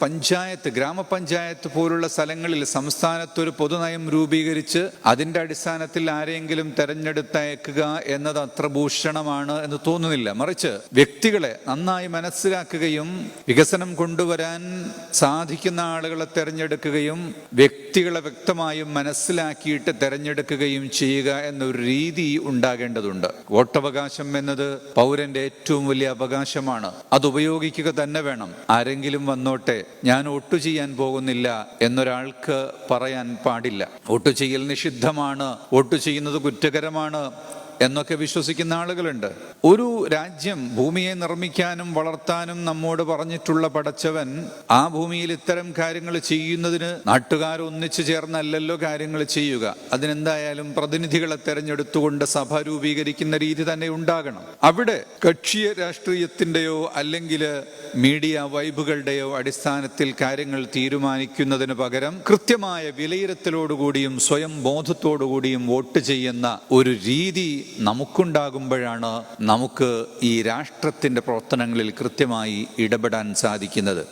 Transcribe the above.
പഞ്ചായത്ത്, ഗ്രാമപഞ്ചായത്ത് പോലുള്ള സ്ഥലങ്ങളിൽ സംസ്ഥാനത്തൊരു പൊതുനയം രൂപീകരിച്ച് അതിൻ്റെ അടിസ്ഥാനത്തിൽ ആരെങ്കിലും തെരഞ്ഞെടുത്തയക്കുക എന്നത് അത്ര ഭൂഷണമാണ് എന്ന് തോന്നുന്നില്ല. മറിച്ച് വ്യക്തികളെ നന്നായി മനസ്സിലാക്കുകയും വികസനം കൊണ്ടുവരാൻ സാധിക്കുന്ന ആളുകളെ തെരഞ്ഞെടുക്കുകയും വ്യക്തികളെ വ്യക്തമായും മനസ്സിലാക്കിയിട്ട് തെരഞ്ഞെടുക്കുകയും ചെയ്യുക എന്നൊരു രീതി ഉണ്ടാകേണ്ടതുണ്ട്. വോട്ടവകാശം എന്നത് പൗരന്റെ ഏറ്റവും വലിയ അവകാശമാണ്. അത് ഉപയോഗിക്കുക തന്നെ വേണം. ആരെങ്കിലും വന്നോട്ടെ, ഞാൻ വോട്ട് ചെയ്യാൻ പോകുന്നില്ല എന്നൊരാൾക്ക് പറയാൻ പാടില്ല. വോട്ട് ചെയ്യൽ നിഷിദ്ധമാണ്, വോട്ട് ചെയ്യുന്നത് കുറ്റകരമാണ് എന്നൊക്കെ വിശ്വസിക്കുന്ന ആളുകളുണ്ട്. ഒരു രാജ്യം ഭൂമിയെ നിർമ്മിക്കാനും വളർത്താനും നമ്മോട് പറഞ്ഞിട്ടുള്ള പടച്ചവൻ ആ ഭൂമിയിൽ ഇത്തരം കാര്യങ്ങൾ ചെയ്യുന്നതിന് നാട്ടുകാർ ഒന്നിച്ചു ചേർന്നല്ലല്ലോ കാര്യങ്ങൾ ചെയ്യുക. അതിനെന്തായാലും പ്രതിനിധികളെ തെരഞ്ഞെടുത്തുകൊണ്ട് സഭ രൂപീകരിക്കുന്ന രീതി തന്നെ ഉണ്ടാകണം. അവിടെ കക്ഷിയ രാഷ്ട്രീയത്തിൻ്റെയോ അല്ലെങ്കിൽ മീഡിയ വൈബുകളുടെയോ അടിസ്ഥാനത്തിൽ കാര്യങ്ങൾ തീരുമാനിക്കുന്നതിന് പകരം കൃത്യമായ വിലയിരുത്തലോടുകൂടിയും സ്വയം ബോധത്തോടുകൂടിയും വോട്ട് ചെയ്യുന്ന ഒരു രീതി നമുക്കുണ്ടാകുമ്പോഴാണ് നമുക്ക് ഈ രാഷ്ട്രത്തിൻ്റെ പ്രവർത്തനങ്ങളിൽ കൃത്യമായി ഇടപെടാൻ സാധിക്കുന്നത്.